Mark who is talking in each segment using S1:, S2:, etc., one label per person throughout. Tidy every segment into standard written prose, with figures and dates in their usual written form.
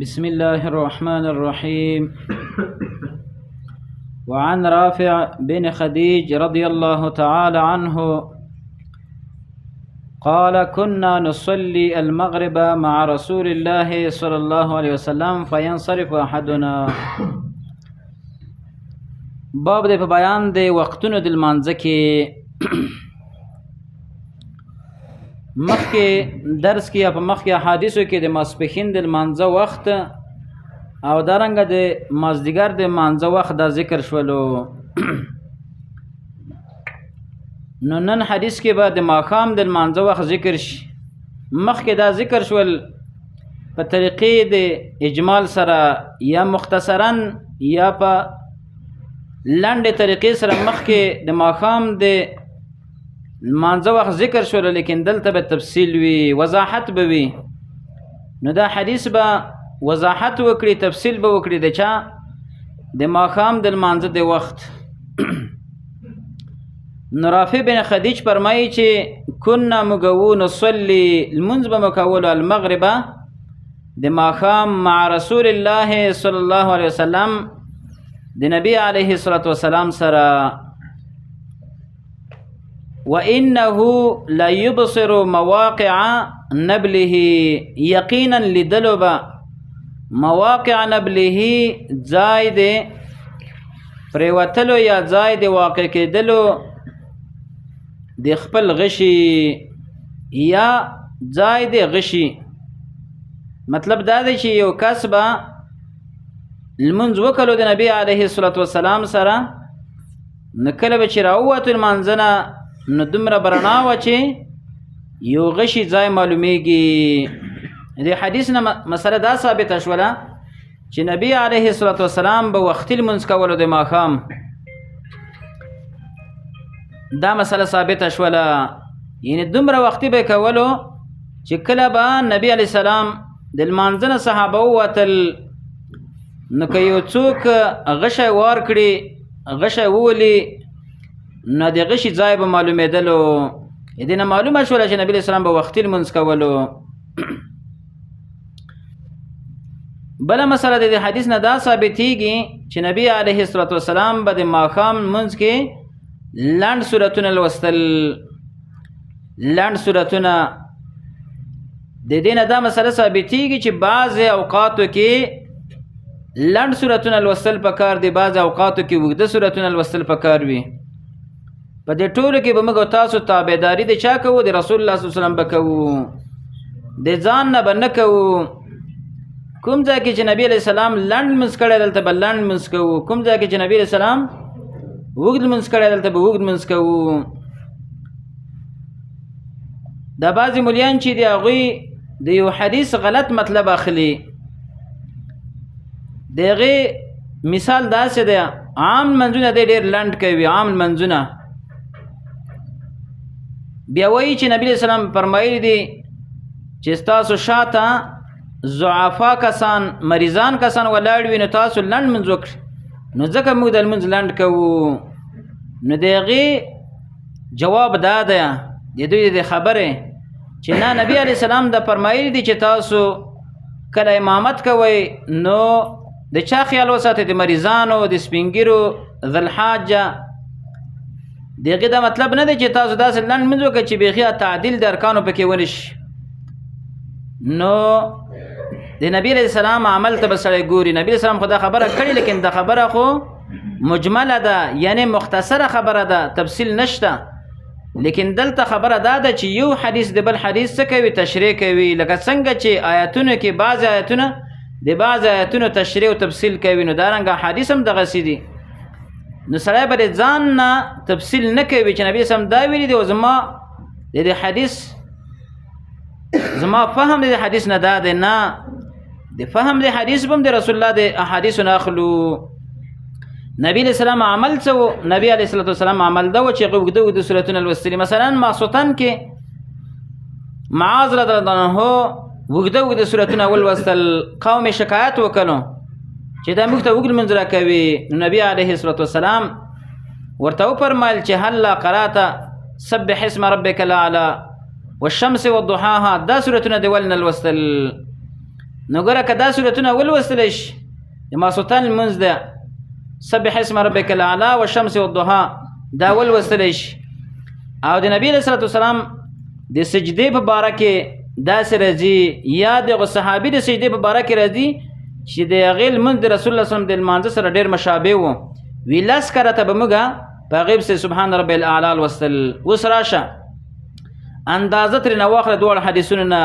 S1: بسم الله الرحمن الرحيم. وعن رافع بن خديج رضي الله تعالى عنه قال كنا نصلي المغرب مع رسول الله صلى الله عليه وسلم فينصرف أحدنا. باب دې په بیان د وختونو د لمانځه کې مخکې درس کې یا په مخکې احادیثو کې د ماسپښین د لمانځه وخت او دارنګه د مازدیګر د لمانځه وخت دا ذکر شولو. نو نن حدیث کې به د ماښام د لمانځه وخت ذکر شي. مخکې دا ذکر شول په طریقې د اجمال سره یا مختصرا یا په لنډې طریقې سره مخکې د ماښام د لمانځه وخت ذکر شول، لیکن دلته به تفصیل وي، وضاحت به وي. نو دا حدیث به وضاحت وکړي، تفصیل به وکړي د چا د ماښام د لمانځه د وخت. نو رافع بن خدیج فرمایي چې کنا مګو نصلي لمونځ به مکولو المغرب د ماښام مع رسول الله صلی الله علیه وسلم د نبی علیه الصلاة والسلام سره. وإنه لا يبصر مواقع نبله یقینا لیدلو به مواقع نبله ځای د پریوتلو یا ځای د واقع کېدلو د خپل غشي یا ځای د غشي. مطلب دا دی چې یو کس به لمونځ وکړو د نبی علیه الصلاة والسلام سره، نو کله به چې راووتو لمانځه نه نو دومره برنا وه چې یو غشي ځای معلومیږي. د حدیث نه مسله دا ثابته شوله چې نبی علیه الصلاة والسلام به وختي لمونځ کولو د ماښام. دا مسله ثابته شوله، یعنې دومره وختي به کولو چې کله به نبی علیه السلام د لمانځه نه صحابه ووتل نو که یو څوک غشی وار کړي، غشی وولي، نو د غشي ځای به معلومېدلو. دې نه معلومه شوله چې نبی علیه السلام به وختي لمونځ کولو. بله مسله د دې حدیث نه دا ثابتېږي چې نبی علیه الصلاة والسلام به د ماښام لمونځ کې لنډ سورتونه لوستل. لنډ سورتونه د دې نه دا مسله ثابتېږي چې بعضې اوقاتو کې لنډ سورتونه لوستل پکار دي، بعضې اوقاتو کې اوږده سورتونه لوستل پکار وي. په دې ټولو کې به موږ تاسو تابعداري د چا کوو؟ د رسول الله صلی الله علیه وسلم به کوو، د ځان نه به نه کوو. کوم ځای کې چې نبی علیه السلام لنډ لمونځ کړی دلته به لنډ لمونځ کوو، کوم ځای کې چې نبی علیه السلام اوږد لمونځ کړی دلته به اوږد لمونځ کوو. دا بعضې مولیان چې دي هغوی د یو حدیث غلط مطلب اخلي. د هغې مثال داسې دی، عام لمنځونه دی ډېر لنډ کوي، عام لمنځونه. بیا وایي چې نبی علیه السلام فرمایلی دي چې ستاسو شاته ضعفا کسان، مریضان کسان ولاړ وي، نو تاسو لنډ لمونځ وکړئ. نو ځکه موږ د لمونځ لنډ کوو. نو د هغې جواب دا دی د دوی د خبرې چې نه، نبی علیه السلام دا فرمایلی دي چې تاسو کله امامت کوئ نو د چا خیال وساتئ؟ د مریضانو، د سپینګیرو، ذوالحاجه. د هغې دا مطلب نه دی چې تاسو داسې لنډ لمونځ وکړئ چې بیخي تعدیل د ارکانو پکې ونه شي. نو د نبی علیه السلام عمل ته به سړی ګوري. نبی علیه السلام خو دا خبره کړې، لیکن دا خبره خو مجمله ده، یعنی مختصره خبره ده، تفصیل نشته. لیکن دلته خبره دا ده چې یو حدیث د بل حدیث څه کوي؟ تشریح کوي. لکه څنګه چې آیتونو کې بعضې آیتونه د بعض آیتونو تشریح او تفصیل کوي، نو دارنګه حدیث هم دغسې دي. نو سړی به د ځان نه تفصیل نه کوي چې نبي اسلام دا ویلي دی او زما د دې حدیث، زما فهم د حدیث نه دا دی. نه، د فهم د حدیث به هم د رسول الله د احادیثو نه اخلو. نبی علیه السلام عمل څه و؟ نبی علیه الصلاة والسلام عمل دا و چې هغه اوږده اوږده سورتونه لوستلي. مثلا ماسوتن کې معاذ رضی الله عنه اوږده اوږده سورتونه ولوستل. قوم شکایت وکړو چې دا موږ ته اوږد لمونځ راکوي. نو نبی علیه الصلاة والسلام ورته وفرمایل چې هلا قرأت سبح اسم ربک الاعلی والشمس والضحاها، دا سورتونه دی ولنه لوستل. نو ګوره که دا سورتونه ولوستلی شي د ماسخوتن لمونځ ده سبح اسم ربک الاعلی والشمس والضحی دا ولوستلی شي او د نبی علیه الصلاة والسلام د سجدې په باره کې داسې راځي یا دغه صحابي د سجدې په باره کې راځي چې د هغې لمونځ د رسول الله صلی الله علیه وسلم د لمانځه سره ډېر مشابه و وی لس کرته به موږ په هغې پسې سبحان ربی الاعلی لوستل. اوس راشه اندازه ترېنه واخله دواړه حدیثونو نه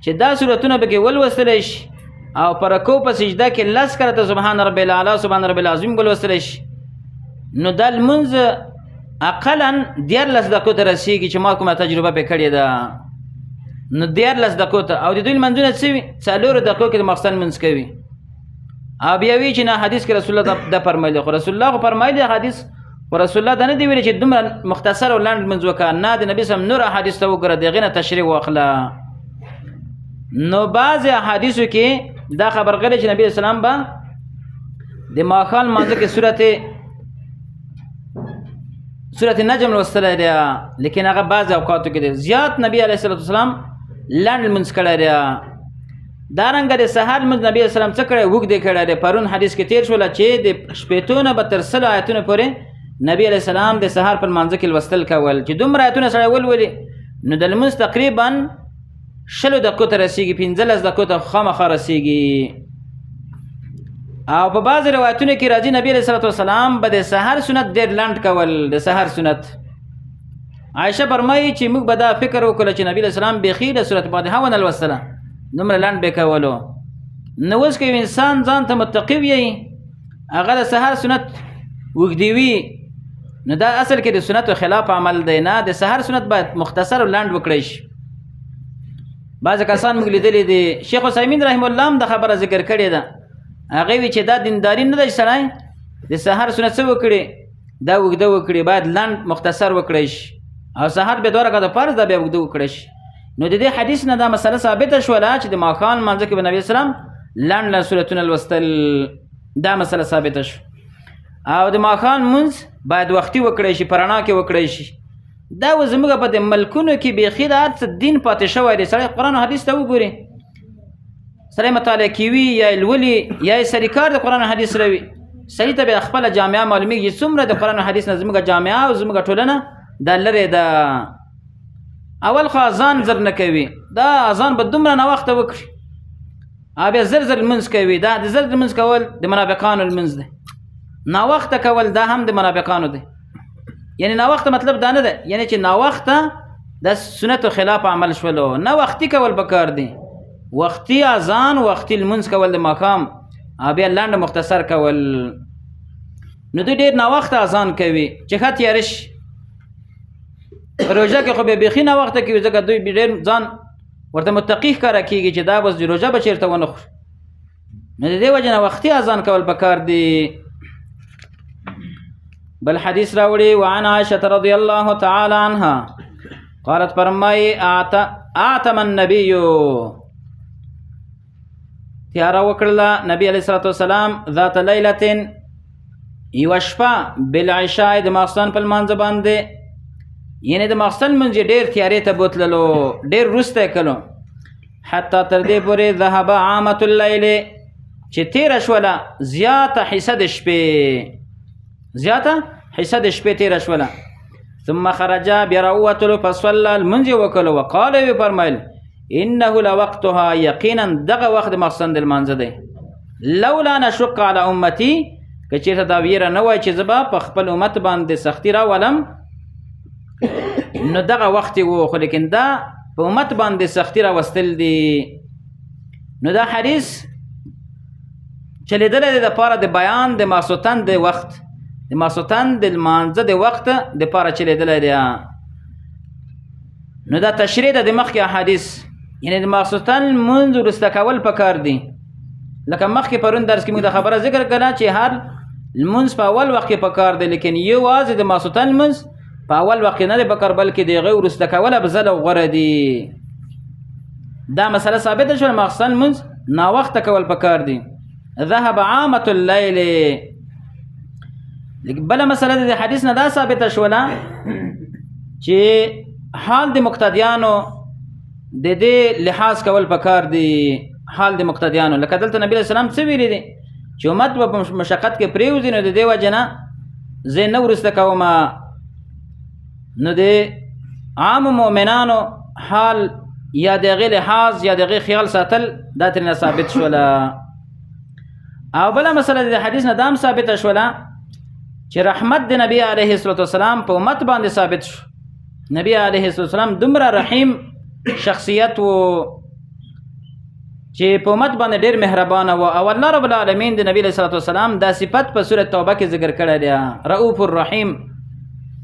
S1: چې دا صورتونه پکې ولوستلی شي او په رکوع په سجده کې لس کرته سبحان ربی الاعلی سبحان ربی العظیم ولوستلی شي نو دا لمونځ اقلا 14 دقیقو ته رسیږي چې ما کومه تجربه پې کړې ده. نو 14 دقیقو ته او د دوی لمونځونه څه وي 4 دقیقو کې د ماخستن لمونځ کوي او بیا وی چې نه حدیث کې رسول الله دا فرمایلی خو رسول الله خو فرمایلی حدیث خو رسول الله دا نه دی ویلي چې دومره مختصر او لنډ لمونځ وکړه نه د نبي صلی نور احادیث ته وګوره د هغې نه تشریح واخله. نو بعضې احادیثو کې دا خبر غلی چې نبي اسلام به د ماښام لمانځه کې سورت نجم لوستلی دی لیکن هغه بعضې اوقاتو کې دی زیات نبي علیه الصلاة والسلام لنډ لمونځ کړی دی. دارنګه د سهار لمونځ نبي علیه السلام څه کړی اوږدې کړی دی. پرون حدیث کې تیر شوله چې د شپېتو نه به تر 100 آیتونو پورې نبي علیه السلام د سهار په لمانځه کې لوستل کول چې دومره آیتونه سړی ولولي نو د لمونځ تقریبا 20 دقیقو ته رسیږي 15 دقیقو ته خامخا رسیږي. او په بعض روایتونو کې راځي نبی علیه الصلاة والسلام به د سحر سنت ډېر لنډ کول. د سحر سنت عایشه فرمایي چې موږ به دا فکر وکړو چې نبی علیه السلام بیخي د سورت فاتحه ونه لوستله دومره لنډ به کولو. نو اوس که یو انسان ځان ته متقي وي هغه د سحر سنت اوږدې وي نو دا اصل کې د سنتو خلاف عمل دی نه. د سحر سنت باید مختصر او لنډ وکړی شي. بعضې کسان موږ لیدلی دي شیخ عثیمین رحمه الله هم د خبره ذکر کړې ده هغې وي چې دا دینداري نه ده چې سړی د سحر سنت څه وکړي دا اوږده وکړي باید لنډ مختصر وکړی شي او سحر بیا 2 رکعته فرض ده بیا اوږده وکړی شي. نو د دې حدیث نه دا مسله ثابته شوله چې د ماښام لمانځه کې به نبي اسلام لنډ سورتونه لوستل دا مسله ثابته شو. او د ماښام لمونځ باید وختي وکړی شي په رڼا کې وکړی شي. دا و زموږ په د ملکونو کې بیخي د هر څه دین پاتې شوی دی. سړی قرآن او حدیث ته وګوري سړی مطالعه کوي یا یې لولي یا یې سړي کار د قرآن او حدیث روي سړي ته بیا خپله جامعه معلومیږي څومره د قرآن او حدیث نه زموږ جامعه او زموږ ټولنه دا لرې ده. اول خو اذان زر نه کوي دا اذان به دومره ناوخته وکړي او بیا زر زر لمونځ کوي دا د زر لمونځ کول د منافقانو لمونځ دی. ناوخته کول دا هم د منافقانو دی. یعنی ناوخته مطلب دا نه ده یعنی چې ناوخته د سنتو خلاف عمل شولو نه وختي کول پکار دی. وختي اذان وختي لمونځ کول د ماښام او بیا لنډ مختصر کول. نو دوی ډېر ناوخته اذان کوي چې ښه تیاره شي. روژه کې خو بیا بیخي ناوخته کوي ځکه دوی ډېر ځان ورته متقي ښکاره کېږي چې دا بس روژه به چېرته ونه خوري. نو د دې وجې نه وختي اذان کول پکار دی. بل حدیث راوړي وعن عائشة رضی الله تعالی عنها قالت فرمایي اعتم النبي تیاره وکړله نبی علیه الصلاة والسلام ذات لیلة یوه شپه بالعشاء د ماخستن په لمانځه باندې یعنې د ماخستن لمونځ یې ډېر تیارې ته بوتللو ډېر وروسته یې کلو حتی تر دې پورې ذهب عامة اللیل چې تیره شوله زیاته حصه د شپې تیره شوله. ثم خرج بیا راووتلو فصلى لمونځ یې وکړلو وقال یې فرمایل انه لوقتها یقینا دغه وخت د ماخستن د لمانځه دی. لولا نشق على امتي که چېرته دا ویره نه وای چې زه به په خپل امت باندې سختي راولم نو دغه وخت و خو لیکن دا په امت باندې سختي راوستل دي. نو دا حدیث چلیدلی دی دپاره د بیان د ماخستن د وخت د ماخستن د لمانځه د وخت دپاره چلیدلی دی. نو دا تشریح ده د مخکې احادیث یعنی د ماخستن لمونځ وروسته کول پکار دي. لکه مخکې پرون درس کې موږ د خبره ذکر کړه چې هر لمونځ په اول وخت کې پکار دی لیکن یوازې د ماخستن لمونځ په اول وخت کې نه دی پکار بلکې د هغې وروسته کول افضل او غوره دي. دا مسله ثابته شوه ماخستن لمونځ ناوخته کول پکار دي. ذهب عامة اللیل بله مسله د حدیث نه دا ثابته شوله چې حال د مقتدیانو د دې لحاظ کول پکار دي. حال د مقتدیانو لکه دلته نبی علیہ السلام څه ویلي دي چې امت به په مشقت کې پرېوځي نو د دې وجه نه زه نه وروسته کوم نو د عام مؤمنانو حال یا د هغې لحاظ یا د هغې خیال ساتل دا ترېنه ثابت شوله او بله مسله د حدیث نه دا هم ثابته شوله چې رحمت د نبی علیه السلام په امت باندې ثابت شو نبی علیه السلام دومره رحیم شخصیت و چې په امت باندې ډېر مهربانه و او الله رب العالمین د نبی علیه السلام دا صفت په سورة توبه کې ذکر کړی دی رؤوف الرحیم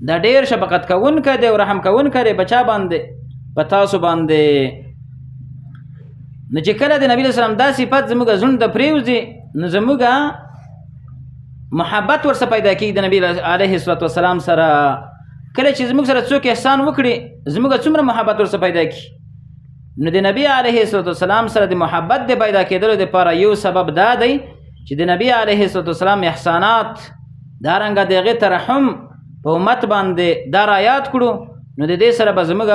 S1: دا ډېر شفقت کوونکی دی او رحم کوونکی دی په چا باندې په تاسو باندې نو چې کله د نبی علیه السلام دا صفت زموږ زړونو ته پرېوځي نو زموږ محبت ورسره پیدا کېږي د نبی علیه السلام سره کله چې زموږ سره څوک احسان وکړي زموږ څومره محبت ورسره پیدا کړي نو د نبی علیه السلام سره د محبت د پیدا کېدلو دپاره یو سبب دا دی چې د نبی علیه السلام احسانات دارنګه د هغې ترحم په امت باندې دا رایاد کړو نو د دې سره به زموږ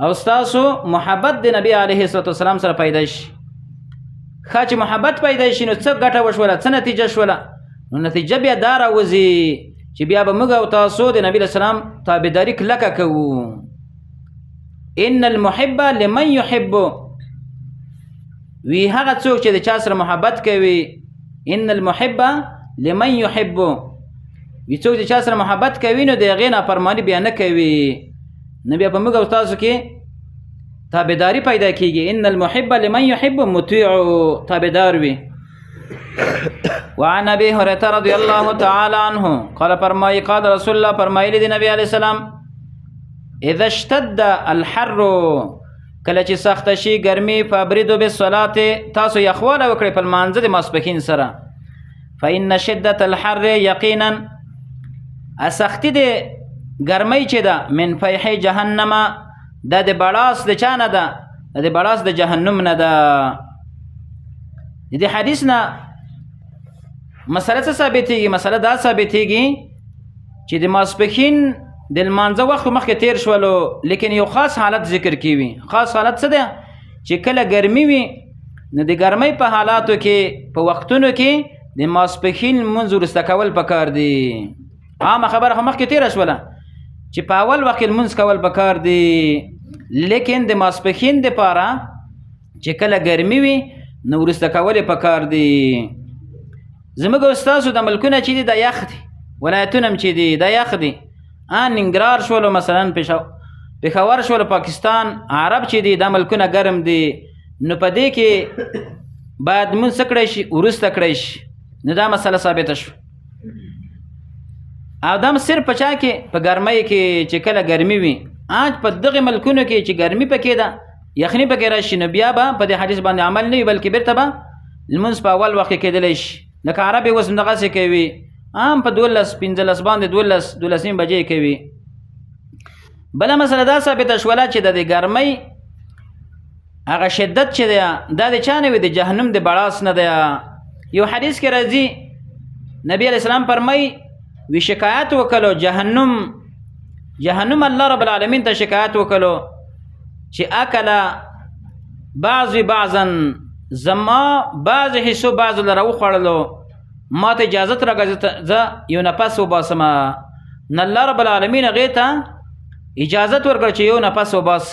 S1: او ستاسو محبت د نبی علیه السلام سره پیدا شي ښه چې محبت پیدا شي نو څه ګټه وشوله څه نتیجه شوله نو نتیجه بیا دا راوځي چې بیا به موږ او تاسو د نبی السلام تابعداري کلکه کوو ان المحب لمن يحب وی هغه څوک چې د چا سره محبت کوي ان المحب لمن يحب وی څوک چې چا سره محبت کوي نو د هغې نافرماني بیا نه کوي نو بیا په موږ او تاسو کې تابعداري پیدا کیږي ان المحب لمن يحب مطيع تابعدار وي وعن ابي هريره رضي الله تعالى عنه قال فرمای قال رسول الله فرمایلی دی نبی علیہ السلام اذا اشتد الحر کله چې سخت شي ګرمي فابردوا بالصلاه تاسو یخواله وکړئ په لمانځه د ماسپښین سره فان شدة الحر یقینا سختی د ګرمۍ چې ده من فیح جهنم دا د بړاس د چا نه ده د بړاس د جهنم نه ده د حدیث نه مسله څه ثابتېږي مسله دا ثابتېږي چې د ماسپښین د لمانځه وخت مخکې تیر شولو لیکن یو خاص حالت ذکر کیوي خاص حالت څه ده چې کله ګرمي وي نو د ګرمۍ په حالاتو کې په وختونو کې د ماسپښین لمونځ وروسته کول پکار دي عامه خبره خو مخکې تیره شوله چې په اول وخت لمونځ کول پکار دي لیکن د ماسپښین دپاره چې کله ګرمي وي نو وروسته کول یې پکار دي زموږ استاسو د ملکونه چې دي دا یخ دي ولایتونه هم چې دي دا یخ دي ننګرهار شولو مثلا پېښور شولو پاکستان عرب چې دي دا ملکونه ګرم دي نو په دې کې باید لمونځ څه کړی شي وروسته کړی شي نو دا مسله ثابته شوه او دا صرف په چا کې په ګرمۍ کې چې کله ګرمي وي په دغې ملکونو کې چې ګرمي پکې ده یخني پکې راشي نو بیا به په دې حدیث باندې عمل نه وي بلکې بیرته به لمونځ په اول وخت کې کېدلی شي لکه عرب یې اوس همدغسې کوي عام په 12-15 باندې 12 بجې کوي بله مسله دا ثابته شوله چې د دې ګرمۍ هغه شدت چې دی دا د چا نه وي د جهنم د بړاس نه دی یو حدیث کې راځي نبی علیه السلام فرمایي وی شکایت وکړو جهنم الله رب العالمین ته شکایت وکړو چې اکله بعضا زما بعض حصو بعض لره وخوړلو ما ته اجازت راکړه زه یو نفس وباسم نو الله رب العالمین هغې ته اجازت ورکړه چې یو نفس وباس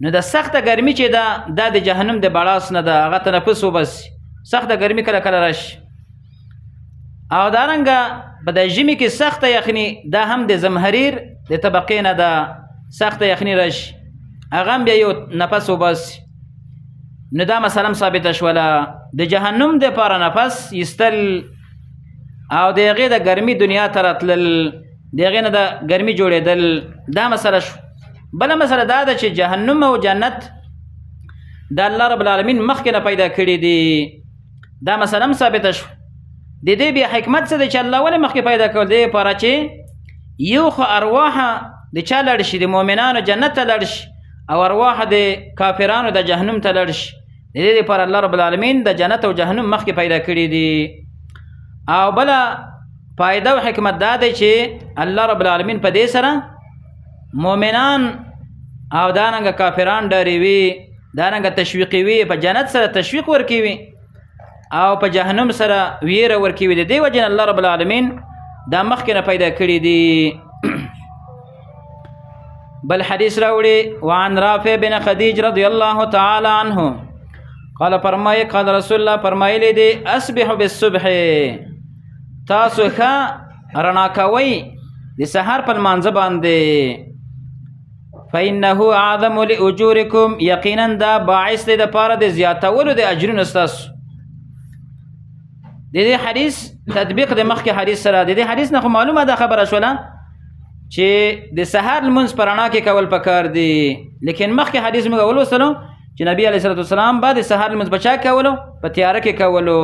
S1: نو د سخته ګرمي چې ده دا د جهنم د بړاس نه ده هغه تنفس وباسي سخته ګرمي کله کله راشي او دارنګه په د ژمي کې سخته یخني دا هم د زمهریر د طبقې نه ده سخته یخني راشي هغه هم بیا یو نفس وباسي نو دا مثلا ثابته شوله د جهنم دپاره نفس ایستل او د هغې د ګرمي دنیا ته راتلل د هغې نه د ګرمي جوړېدل دا مسله شو بله مسله دا ده چې جهنم او جنت د الله رب العالمین مخکې نه پیدا کړي دي دا مسله هم ثابته شو د دې بیا حکمت څه دی چې الله ولې مخکې پیدا کول دی لپاره چې یو خو ارواح د چا لړ شي د مؤمنانو جنت ته لړ شي او ارواح د کافرانو د جهنم ته لړ شي د دې لپاره الله رب العالمین د جنت او جهنم مخکې پیدا کړي دي او بله فایده او حکمت دا دی چې الله رب العالمین په دې سره مؤمنان او دارنګه کافران ډاروي دارنګه تشویقي وي په جنت سره تشویق ورکوي او په جهنم سره ویره ورکوي د دې وجه الله رب العالمین دا مخکې نه پیدا کړي دي بل حدیث راوړي وعن رافع بن خدیج رضی الله تعالی عنه قال فرمای قال رسول الله فرمایلی دي اصبح بالصبح تاسو ښه رڼا کوئ د سحر په لمانځه باندې فإنه اعظم لأجوركم یقینا دا باعث دی د پاره د زیاتولو د اجرونو ستاسو د دې حدیث تطبیق د مخکې حدیث سره د دې حدیث نه خو معلومه ده خبره شوله چې د سحر لمونځ په رڼا کې کول پکار دي لیکن مخکې حدیث موږ ولوستلو چې نبی علیه الصلاة والسلام به د سحر لمونځ په چا کولو په تیاره کې کولو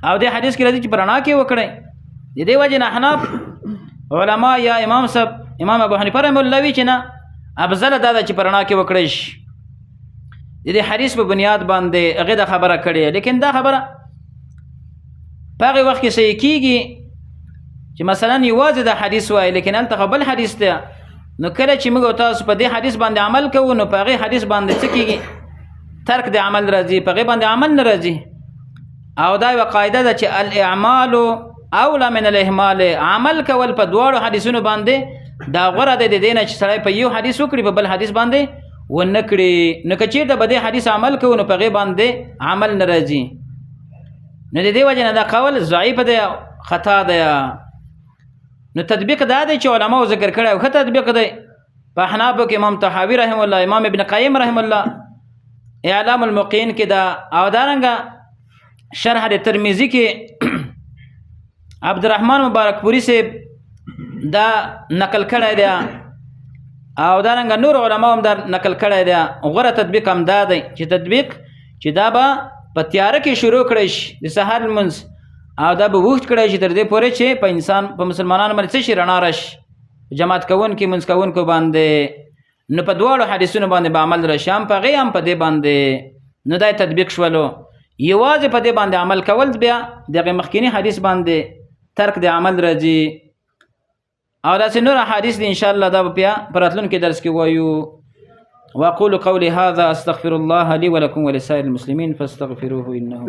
S1: او د حدیث کې راځي چې په رڼا کې وکړئ د دې وجې نه احناف علما یا امام صاحب امام ابو حنیفه رحمه الله وی چې نه افضل دا ده چې په رڼا کې وکړئ شي د دې حدیث په بنیاد باندې هغې دا خبره کړې لیکن دا خبره په هغې وخت کې صحیح کېږي چې مثلا یوازې دا حدیث وایي لیکن هلته بل حدیث دی نو کله چې موږ تاسو په دې حدیث باندې عمل کوو نو په هغې حدیث باندې څه کېږي ترک د عمل راځي په هغې باندې عمل نه راځي او دا یوه قاعده ده چې الاعمال اولا من الاهمال عمل کول په دواړو حدیثونو باندې دا غوره دی د دې نه چې سړی په یو حدیث وکړي په بل حدیث باندې ونه کړي نو که چېرته په دې حدیث عمل کوو نو په هغې باندې عمل نه راځي نو د دې وجې نه دا قول ضعیف دی خطا دی نو تطبیق دا دی چې علماو ذکر کړی او ښه تطبیق دی په احنافو کې امام طحاوي رحم الله امام ابن قیم رحم الله اعلام الموقعین کې دا او دارنګه شرح د ترمذي کې عبدالرحمن مبارک پوری صاحب دا نقل کړی دی او دارنګه نور علما هم دا نقل کړی دی غوره تطبیق هم دا دی چې تطبیق چې دا به په تیاره کې شروع کړی شي د سحر لمونځ او دا به وخت کړی شي تر دې پورې چې په انسان په مسلمانانو باندې څه شي رڼا راشي جماعت کوونکي منځ کوونکو باندې نو په دواړو حدیثونو باندې به عمل راشي هم په هغې هم په دې باندې نو دا تطبیق شولو یوازې په دې باندې عمل کول بیا دغه مخکینی حدیث باندې ترک د عمل راځي او داسې نور احادیث دي انشاءالله دا به بیا په راتلونکي درس کې وایو واقول قولي هذا استغفر الله لي ولكم ولسائر المسلمين فاستغفروه انه